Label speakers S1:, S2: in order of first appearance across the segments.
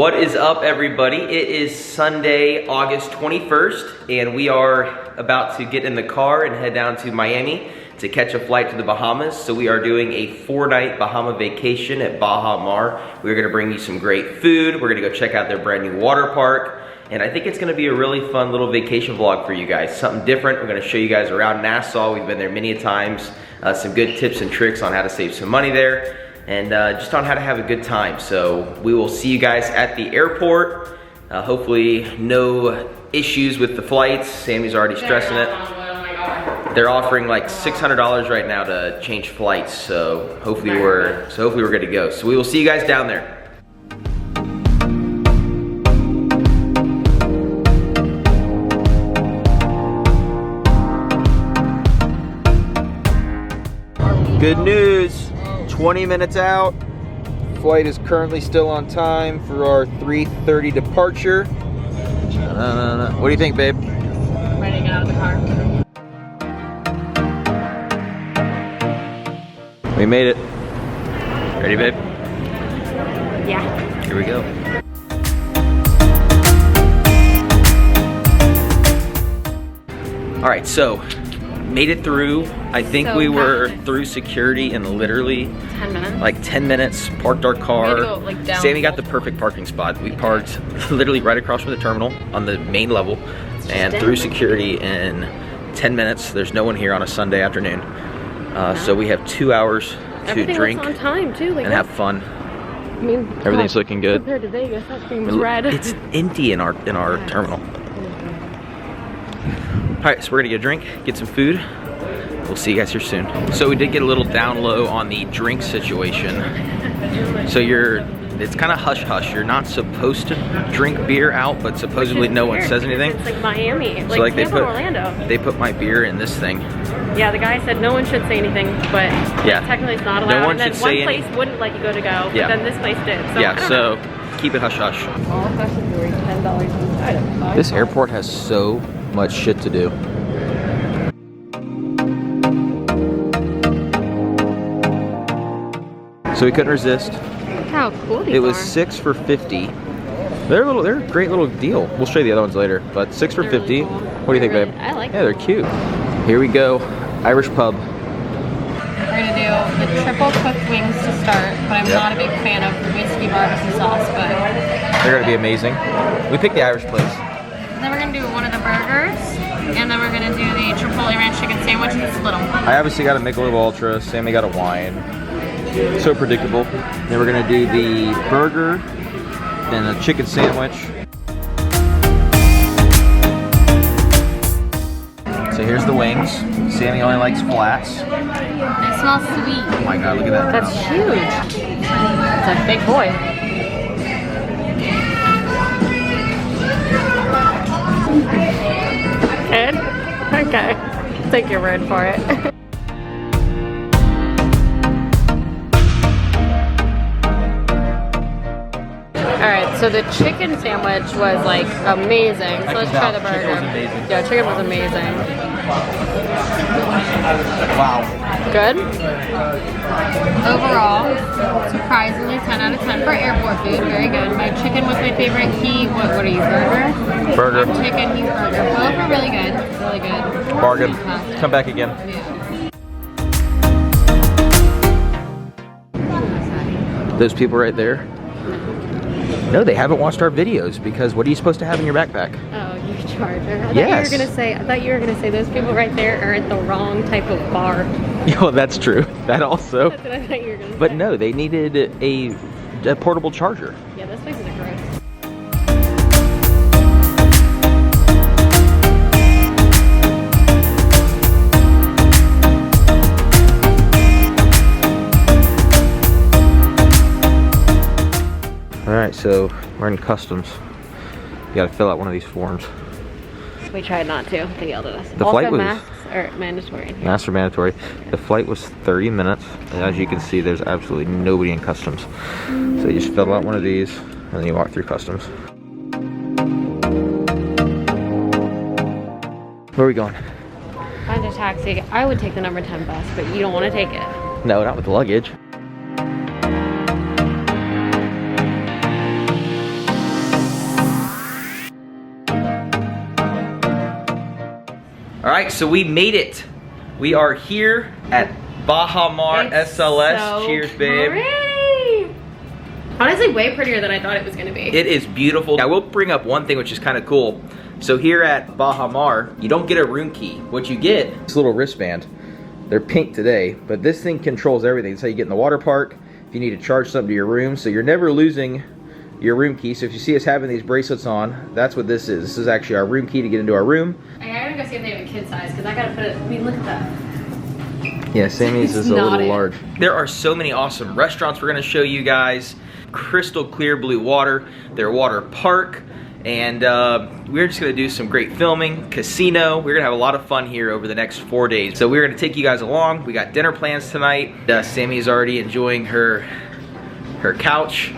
S1: What is up, everybody? It is Sunday, August 21st, and we are about to get in the car and head down to Miami to catch a flight to the Bahamas. So we are doing a 4-night Bahama vacation at Baha. We're gonna bring you some great food. We're gonna go check out their brand new water park. And I think it's gonna be a really fun little vacation vlog for you guys. Something different. We're gonna show you guys around Nassau. We've been there many times. Some good tips and tricks on how to save some money there. And just on how to have a good time. So we will see you guys at the airport. Hopefully no issues with the flights. Sammy's already stressing it. They're offering like $600 right now to change flights. So hopefully we're good to go. So we will see you guys down there. Good news. 20 minutes out. Flight is currently still on time for our 3:30 departure. What do you think, babe?
S2: Ready to get out of the car.
S1: We made it. Ready, babe?
S2: Yeah.
S1: Here we go. All right, so made it through. I think we were through security in literally
S2: 10 minutes.
S1: Like 10 minutes, parked our car.
S2: Go, like, down.
S1: Sammy got the perfect parking spot. We parked literally right across from the terminal on the main level and through security in 10 minutes. There's no one here on a Sunday afternoon. So we have 2 hours to drink
S2: on time too, like,
S1: and have fun.
S2: I mean,
S1: everything's looking good.
S2: Compared to Vegas, that thing's red.
S1: It's empty in our terminal. All right, so we're gonna get a drink, get some food. We'll see you guys here soon. So we did get a little down low on the drink situation. So it's kind of hush-hush. You're not supposed to drink beer out, but supposedly no one says anything.
S2: It's like Miami,
S1: so like
S2: Tampa, Orlando.
S1: They put my beer in this thing.
S2: Yeah, the guy said no one should say anything, but
S1: yeah,
S2: technically it's not allowed.
S1: No one
S2: and then
S1: should
S2: one
S1: say
S2: place wouldn't let you go to go, but
S1: yeah,
S2: then this place did. So
S1: yeah, so keep it hush-hush.
S2: All custom jewelry, $10 inside.
S1: This airport has so much shit to do. So we couldn't resist.
S2: Look how cool these
S1: It was
S2: are.
S1: 6 for $50. They're a great little deal. We'll show you the other ones later, but 6 for $50.
S2: Really cool.
S1: What do you think, babe?
S2: I like
S1: them. Yeah, they're cute. Here we go, Irish pub.
S2: We're gonna do the triple cooked wings to start, but I'm not a big fan of whiskey barbecue sauce, but
S1: They're gonna be amazing. We picked the Irish place.
S2: and then we're gonna do one of the burgers, and then we're gonna do the chipotle ranch chicken sandwich and split them.
S1: I obviously got a Michelob Ultra. Sammy got a wine. So predictable. Then we're gonna do the burger, then a chicken sandwich. So here's the wings. Sammy only likes flats.
S2: They smell sweet.
S1: Oh my god, look at that.
S2: That's huge. It's a big boy. Good? Okay. Take your word for it. Alright, so the chicken sandwich was like amazing. So let's try the burger.
S1: Chicken was amazing.
S2: Yeah, chicken was amazing.
S1: Wow.
S2: Good? Overall, surprisingly 10 out of 10 for airport food. Very good. My chicken was my favorite. What are you, burger?
S1: Burger.
S2: I'm chicken, he's burger. Both are really good. Really good.
S1: Bargain. Come back again.
S2: Yeah.
S1: Those people right there. No, they haven't watched our videos because what are you supposed to have in your backpack?
S2: Oh, your charger. I
S1: Yes.
S2: thought you were gonna say those people right there are at the wrong type of bar.
S1: Yeah, well, that's true. That also.
S2: That's what I thought you were gonna say.
S1: But no, they needed a portable charger.
S2: Yeah, those places are gross.
S1: Alright, so we're in customs. You gotta fill out one of these forms.
S2: We tried not to. They yelled at us.
S1: The flight was
S2: masks are mandatory.
S1: master mandatory. The flight was 30 minutes. And as you can see, there's absolutely nobody in customs. So you just fill out one of these and then you walk through customs. Where are we going?
S2: Find a taxi. I would take the number 10 bus, but you don't want to take it.
S1: No, not with luggage. right, so we made it. We are here at Baha SLS.
S2: So
S1: cheers, babe.
S2: Pretty. Honestly, way prettier than I thought it was gonna be.
S1: It is beautiful. I will bring up one thing which is kind of cool. So here at Baha, you don't get a room key. What you get is this little wristband. They're pink today, but this thing controls everything. It's how you get in the water park, if you need to charge something to your room, so you're never losing your room key. So if you see us having these bracelets on, that's what this is. This is actually our room key to get into our room.
S2: I gotta go see if they have a kid size, because I gotta put it, I mean, look at that.
S1: Yeah, Sammy's is a little
S2: not
S1: large. There are so many awesome restaurants we're gonna show you guys. Crystal clear blue water, their water park, and we're just gonna do some great filming, casino. We're gonna have a lot of fun here over the next 4 days. So we're gonna take you guys along. We got dinner plans tonight. Sammy's already enjoying her couch.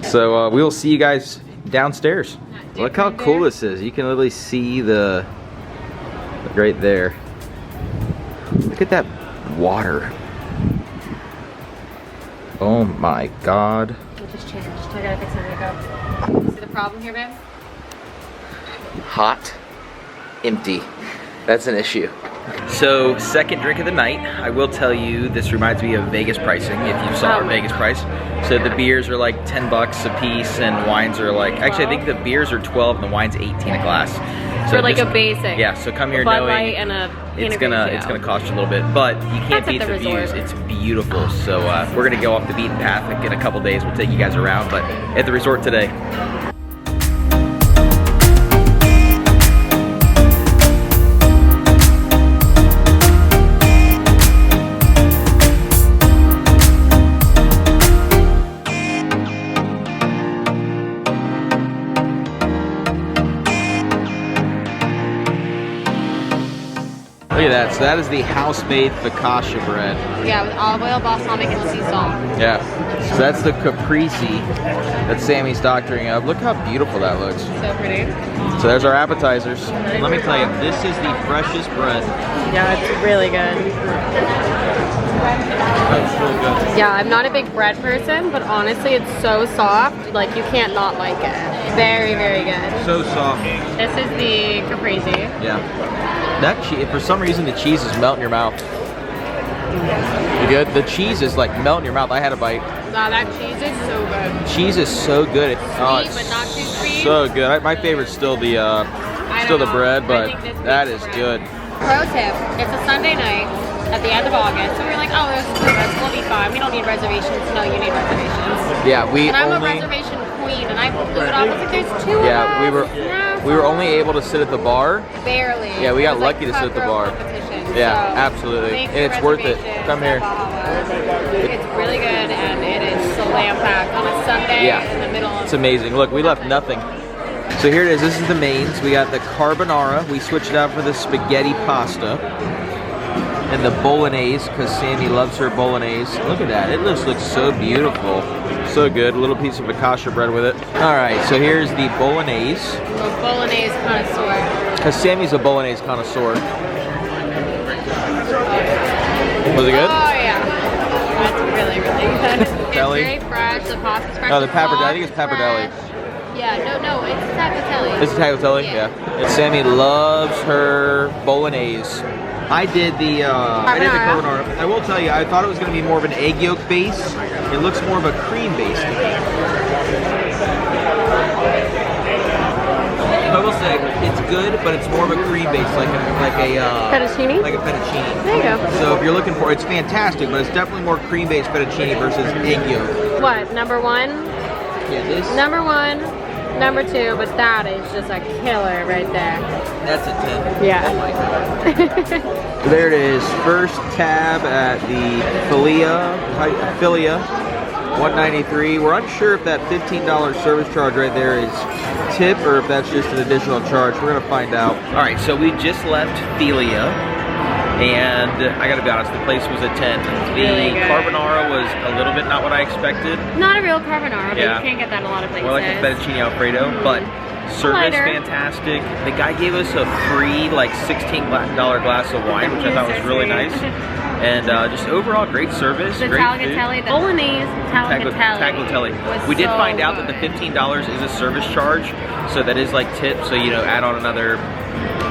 S1: So we will see you guys downstairs. Look how cool this is. You can literally see the, right there. Look at that water. Oh my God.
S2: It just changed. I gotta fix my makeup. See the problem here, babe?
S1: Hot, empty. That's an issue. So, second drink of the night. I will tell you, this reminds me of Vegas pricing, if you saw our Vegas price. So the beers are like 10 bucks a piece, and wines are like, actually I think the beers are 12 and the wine's 18 a glass. So
S2: for like just a basic.
S1: Yeah, so come here
S2: Bud
S1: knowing
S2: Light and a
S1: it's gonna cost you a little bit, but you can't beat the views. It's beautiful. So we're gonna go off the beaten path. Like in a couple days, we'll take you guys around, but at the resort today. Look at that. So that is the house-made focaccia bread.
S2: Yeah, with olive oil, balsamic, and sea salt.
S1: Yeah. So that's the caprese that Sammy's doctoring up. Look how beautiful that looks.
S2: So pretty.
S1: So there's our appetizers. Let me tell you, this is the freshest bread.
S2: Yeah, it's really good.
S1: That's so good.
S2: Yeah, I'm not a big bread person, but honestly, it's so soft. Like, you can't not like it. Very, very good.
S1: So soft.
S2: This is the caprese.
S1: Yeah. That cheese, for some reason, the cheese is melting in your mouth. You good? The cheese is like melting in your mouth. I had a bite.
S2: Wow, that cheese is so good.
S1: Cheese is so good.
S2: Sweet, but not too sweet.
S1: So good. My favorite's still the bread, but that is good.
S2: Pro tip: it's a Sunday night at the end of August, so we were like, oh, there's a cruise, we'll be fine. We don't need reservations. No, you need reservations.
S1: Yeah,
S2: and I'm a reservation queen, and I blew it off. I was like, there's two of us.
S1: Yeah, we were only able to sit at the bar.
S2: Barely.
S1: Yeah, we got lucky to sit at the bar. Yeah,
S2: so
S1: absolutely. And it's worth it. Come here.
S2: It's really good, and it is slam packed on a Sunday in the middle of.
S1: It's amazing. Look, we left nothing. So here it is. This is the mains. We got the carbonara. We switched it out for the spaghetti pasta. And the bolognese, because Sammy loves her bolognese. Look at that. It just looks so beautiful. So good. A little piece of focaccia bread with it. All right, so here's the bolognese.
S2: I'm a bolognese connoisseur.
S1: Because Sammy's a bolognese connoisseur. Was it good?
S2: Oh, yeah. That's really, really good. It's very fresh. The pasta's fresh.
S1: Oh, the pappardelle. I think it's pappardelle.
S2: Yeah, no, it's tagliatelle.
S1: It's tagliatelle? Yeah. And Sammy loves her bolognese. I did the carbonara. I will tell you, I thought it was going to be more of an egg yolk base. It looks more of a cream base to me. I will say, it's good, but it's more of a cream base, like a
S2: fettuccine?
S1: Like a fettuccine.
S2: There you go.
S1: So if you're looking for, it's fantastic, but it's definitely more cream-based fettuccine versus egg yolk.
S2: What, number one?
S1: Yeah, this?
S2: Number one, number two, but that is just a killer right there.
S1: That's a 10.
S2: Yeah.
S1: Oh my God. There it is, first tab at the Filia, $193. We're unsure if that $15 service charge right there is tip or if that's just an additional charge. We're gonna find out. All right, so we just left Filia, and I gotta be honest, the place was a 10. The carbonara was a little bit not what I expected.
S2: Not a real carbonara, but you can't get that in a lot of places.
S1: More like a fettuccine Alfredo, but service fantastic. The guy gave us a free like $16 glass of wine, which I thought was really nice. And just overall great service,
S2: the
S1: great
S2: tagliatelle, the bolognese tagliatelle.
S1: We did find out that the $15 is a service charge, so that is like tip. So add on another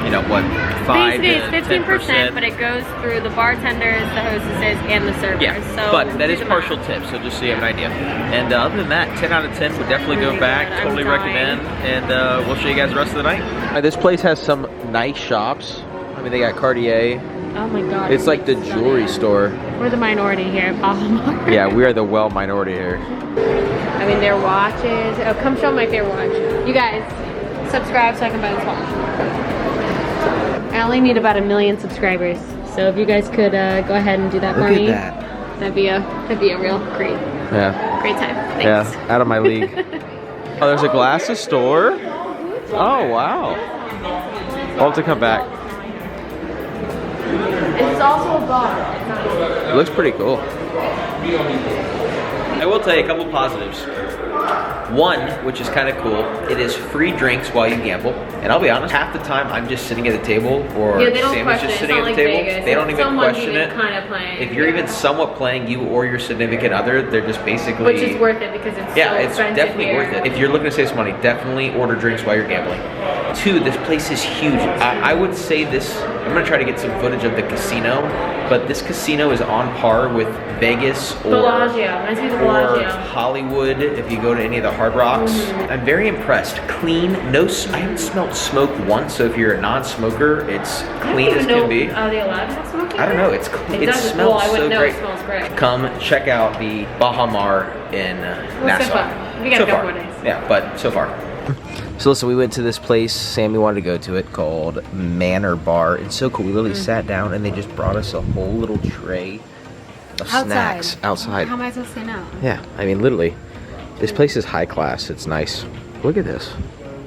S1: you know, what, 5
S2: Basically,
S1: to
S2: it's 15%,
S1: 10%.
S2: but it goes through the bartenders, the hostesses, and the servers.
S1: Yeah,
S2: so
S1: but that is
S2: do the
S1: partial
S2: math.
S1: tips, so just so you have an idea. And other than that, 10 out of 10 would definitely go
S2: Really
S1: back.
S2: good. I'm
S1: Totally
S2: dying.
S1: recommend. And we'll show you guys the rest of the night. This place has some nice shops. I mean, they got Cartier.
S2: Oh my god.
S1: It's like the jewelry store.
S2: We're the minority here at Baha.
S1: Yeah, we are the well minority here.
S2: I mean, their watches. Oh, come show my favorite watch. You guys, subscribe so I can buy this watch. I only need about 1 million subscribers. So if you guys could go ahead and do that for me. That'd be a real great time. Thanks.
S1: Yeah, out of my league. Oh, there's a glasses store. Oh, wow. I'll have to come back.
S2: It's also a bar.
S1: It looks pretty cool. I will tell you a couple positives. One, which is kind of cool, it is free drinks while you gamble. And I'll be honest, half the time I'm just sitting at the table, or Sam is just sitting at the table. They don't even question it. If you're even somewhat playing, you or your significant other, they're just basically...
S2: Which is worth it because it's so
S1: it's
S2: expensive
S1: definitely
S2: here.
S1: worth it. If you're looking to save some money, definitely order drinks while you're gambling. Two, this place is huge. I would say this, I'm gonna try to get some footage of the casino, but this casino is on par with Vegas or Hollywood if you go to any of the Hard Rocks. I'm very impressed. Clean, I haven't smelled smoke once, so if you're a non-smoker, it's clean as can be.
S2: Are they allowed to have smoking?
S1: I don't know, it smells so great.
S2: It smells great.
S1: Come check out the Baha in Nassau.
S2: So far. We got a couple more days.
S1: Yeah, but so far. So listen, we went to this place Sammy wanted to go to it called Manor Bar. It's so cool. We literally sat down and they just brought us a whole little tray of snacks outside.
S2: How am I supposed to know?
S1: Yeah, I mean literally. This place is high class. It's nice. Look at this.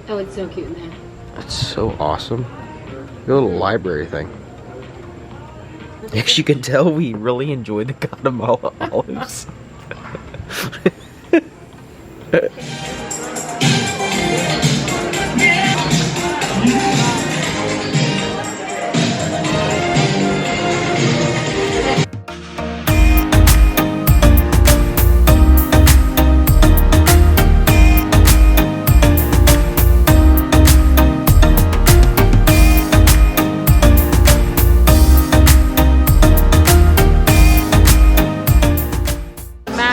S2: Oh, it's so cute in there.
S1: It's so awesome. A little library thing. As you can tell, we really enjoyed the Guatemala olives.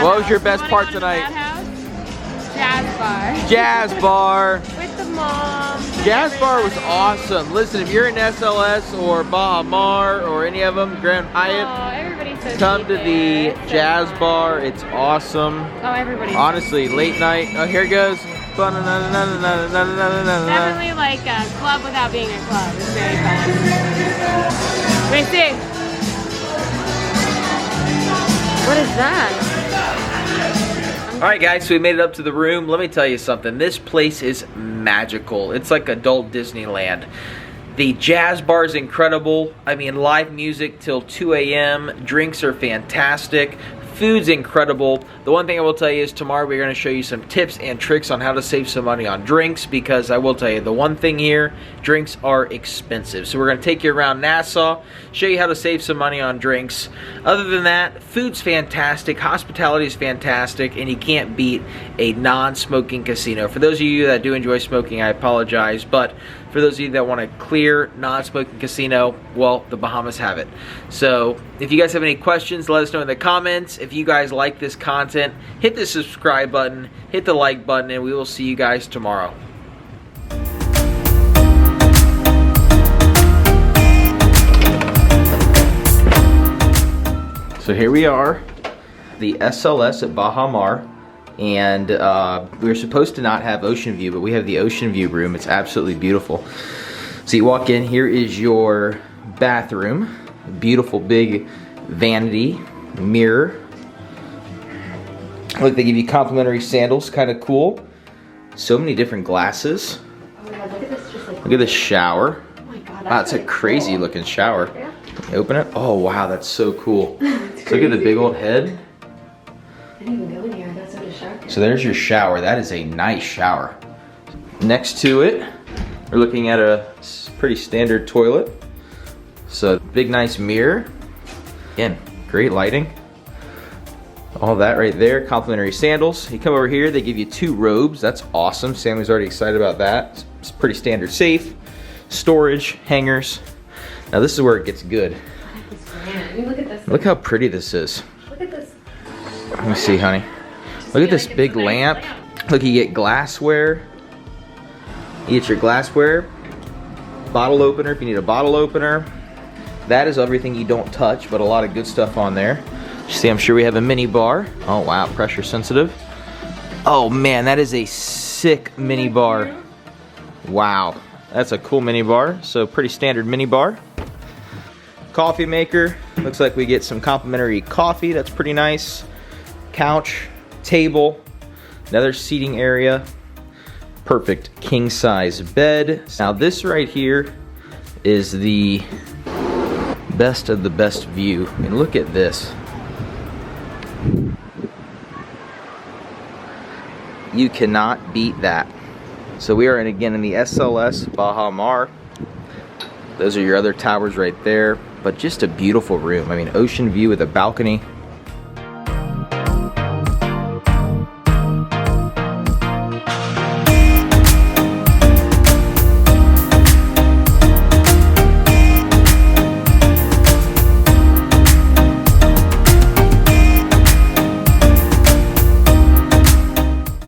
S1: What was your best part tonight?
S2: Jazz bar.
S1: Jazz bar.
S2: With the mom.
S1: Jazz bar was awesome. Listen, if you're in SLS or Baha or any of them, Grand Hyatt,
S2: Everybody's so
S1: come to
S2: sweet
S1: the
S2: there. It's so
S1: Jazz
S2: sweet.
S1: bar. It's awesome.
S2: Oh, everybody's
S1: Honestly, late night. Oh, here it goes.
S2: definitely like a club without being a club. It's very fun. Let me see. What is that?
S1: All right, guys, so we made it up to the room. Let me tell you something. This place is magical. It's like adult Disneyland. The jazz bar is incredible. I mean, live music till 2 a.m. Drinks are fantastic. Food's incredible. The one thing I will tell you is tomorrow we're going to show you some tips and tricks on how to save some money on drinks, because I will tell you the one thing here, drinks are expensive. So we're going to take you around Nassau, show you how to save some money on drinks. Other than that, food's fantastic, hospitality is fantastic, and you can't beat a non-smoking casino. For those of you that do enjoy smoking, I apologize, but for those of you that want a clear, non-smoking casino, well, the Bahamas have it. So, if you guys have any questions, let us know in the comments. If you guys like this content, hit the subscribe button, hit the like button, and we will see you guys tomorrow. So here we are, the SLS at Baha, and we were supposed to not have ocean view, but we have the ocean view room. It's absolutely beautiful. So you walk in, here is your bathroom, beautiful big vanity mirror. Look, they give you complimentary sandals, kind of cool. So many different glasses.
S2: Oh my god, look at this. Just like,
S1: Look at the shower.
S2: oh my god,
S1: Wow, it's a
S2: really
S1: crazy
S2: cool.
S1: looking shower.
S2: Yeah.
S1: Open it. Oh wow, that's so cool. Look at the big old head.
S2: I didn't even go in here. That's so distracting.
S1: So there's your shower. That is a nice shower. Next to it, we're looking at a pretty standard toilet. So big nice mirror. Again, great lighting. All that right there, complimentary sandals. You come over here, they give you 2 robes. That's awesome. Sammy's already excited about that. It's pretty standard safe. storage, hangers. Now this is where it gets good.
S2: Look at this.
S1: Look how pretty this is.
S2: Look at this.
S1: Let me see, honey. Look at this big lamp. Look, you get glassware. You get your glassware. Bottle opener if you need a bottle opener. That is everything you don't touch, but a lot of good stuff on there. See, I'm sure we have a mini bar. Oh wow, pressure sensitive. Oh man, that is a sick mini bar. Wow, that's a cool mini bar. So pretty standard mini bar. Coffee maker. Looks like we get some complimentary coffee. That's pretty nice. Couch, table, another seating area. Perfect king size bed. Now this right here is the best of the best view. I mean, look at this. You cannot beat that. So we are again in the SLS Baha. Those are your other towers right there. But just a beautiful room. I mean, ocean view with a balcony.